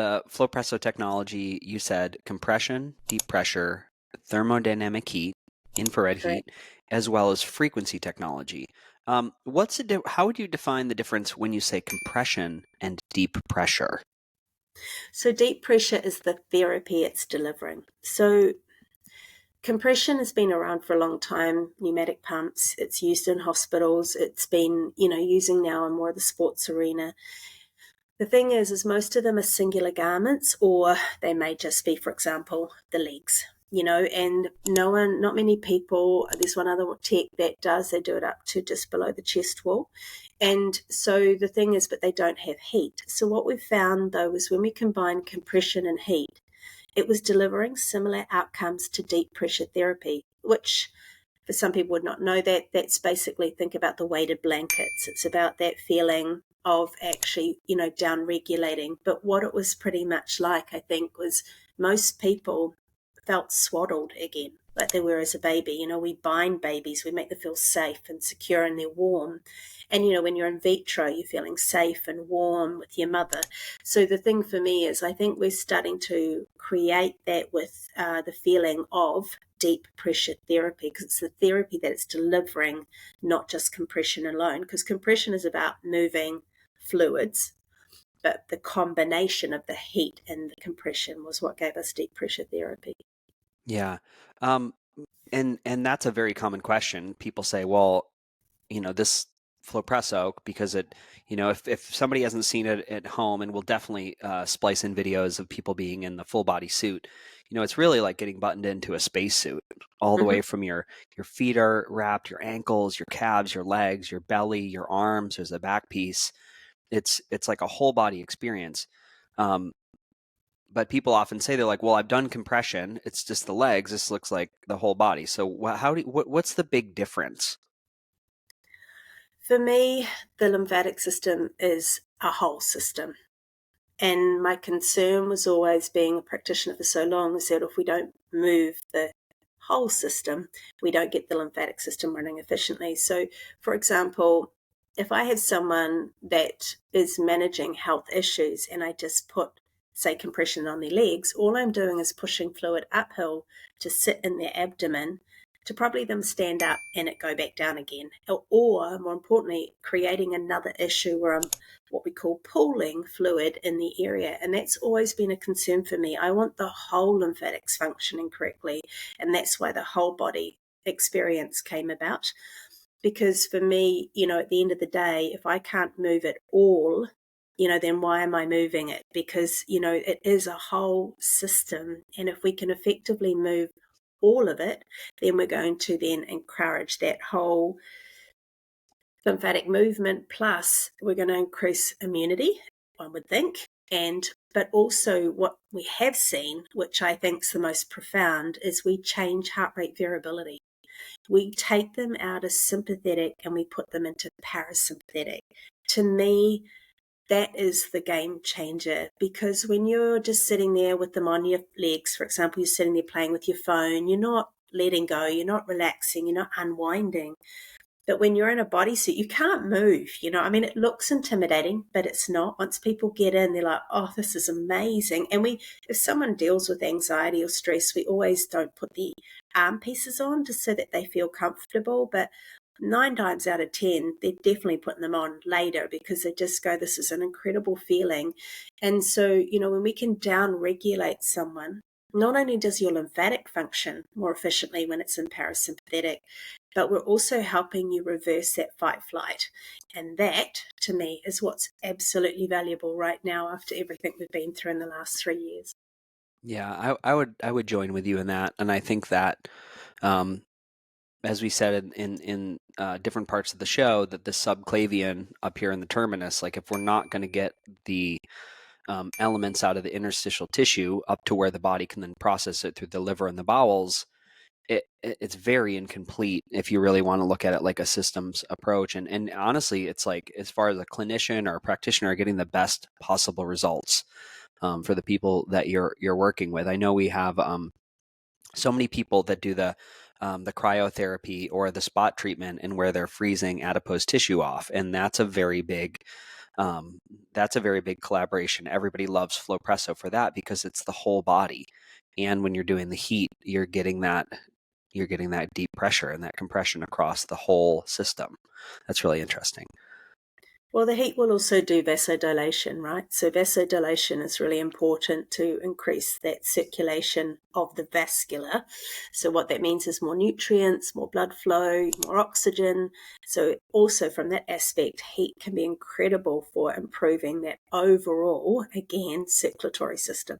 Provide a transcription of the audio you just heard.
the Flowpresso technology, you said compression, deep pressure, thermodynamic heat, infrared Correct. heat, as well as frequency technology. How would you define the difference when you say compression and deep pressure? So deep pressure is the therapy it's delivering. So compression has been around for a long time, pneumatic pumps, it's used in hospitals, it's been, using now in more of the sports arena. The thing is most of them are singular garments, or they may just be, for example, the legs, and not many people, there's one other tech that they do it up to just below the chest wall. And so the thing is, but they don't have heat. So what we found though is when we combine compression and heat, it was delivering similar outcomes to deep pressure therapy, which for some people would not know that's basically, think about the weighted blankets. It's about that feeling of actually, down regulating. But what it was pretty much like, I think, was most people felt swaddled again, like they were as a baby. We bind babies, we make them feel safe and secure, and they're warm. And, when you're in vitro, you're feeling safe and warm with your mother. So the thing for me is I think we're starting to create that with the feeling of deep pressure therapy, because it's the therapy that it's delivering, not just compression alone, because compression is about moving fluids, but the combination of the heat and the compression was what gave us deep pressure therapy. Yeah. Um, and that's a very common question. People say, well, this Flowpresso, because if somebody hasn't seen it at home, and we'll definitely splice in videos of people being in the full body suit, it's really like getting buttoned into a spacesuit, all the Mm-hmm. way from your feet are wrapped, your ankles, your calves, your legs, your belly, your arms. There's a back piece. It's like a whole body experience. Um, but people often say, they're like, well, I've done compression. It's just the legs. This looks like the whole body. So what's the big difference? For me, the lymphatic system is a whole system. And my concern was always, being a practitioner for so long, is that if we don't move the whole system, we don't get the lymphatic system running efficiently. So, for example, if I have someone that is managing health issues and I just put, say, compression on their legs, all I'm doing is pushing fluid uphill to sit in their abdomen to probably them stand up and it go back down again. Or more importantly, creating another issue where I'm what we call pooling fluid in the area. And that's always been a concern for me. I want the whole lymphatics functioning correctly. And that's why the whole body experience came about. Because for me, at the end of the day, if I can't move it all, then why am I moving it? Because, it is a whole system. And if we can effectively move all of it, then we're going to then encourage that whole lymphatic movement. Plus, we're going to increase immunity, one would think. But also what we have seen, which I think is the most profound, is we change heart rate variability. We take them out of sympathetic and we put them into parasympathetic. To me, that is the game changer, because when you're just sitting there with them on your legs, for example, you're sitting there playing with your phone, you're not letting go, you're not relaxing, you're not unwinding. But when you're in a bodysuit, you can't move. It looks intimidating, but it's not. Once people get in, they're like, oh, this is amazing. And if someone deals with anxiety or stress, we always don't put the arm pieces on just so that they feel comfortable. But 9 times out of 10, they're definitely putting them on later, because they just go, this is an incredible feeling. And so, when we can down regulate someone, not only does your lymphatic function more efficiently when it's in parasympathetic, but we're also helping you reverse that fight flight. And that, to me, is what's absolutely valuable right now after everything we've been through in the last 3 years. Yeah, I would join with you in that, and I think that, um, as we said in different parts of the show, that the subclavian up here in the terminus, like if we're not going to get the elements out of the interstitial tissue up to where the body can then process it through the liver and the bowels, it's very incomplete if you really want to look at it like a systems approach. And honestly, it's like, as far as a clinician or a practitioner, getting the best possible results for the people that you're working with. I know we have so many people that do the cryotherapy or the spot treatment, and where they're freezing adipose tissue off, and that's a very big Um, that's a very big collaboration. Everybody loves Flowpresso for that because it's the whole body. And when you're doing the heat, you're getting that deep pressure and that compression across the whole system. That's really interesting. Well, the heat will also do vasodilation, right? So vasodilation is really important to increase that circulation of the vascular. So what that means is more nutrients, more blood flow, more oxygen. So also from that aspect, heat can be incredible for improving that overall, again, circulatory system.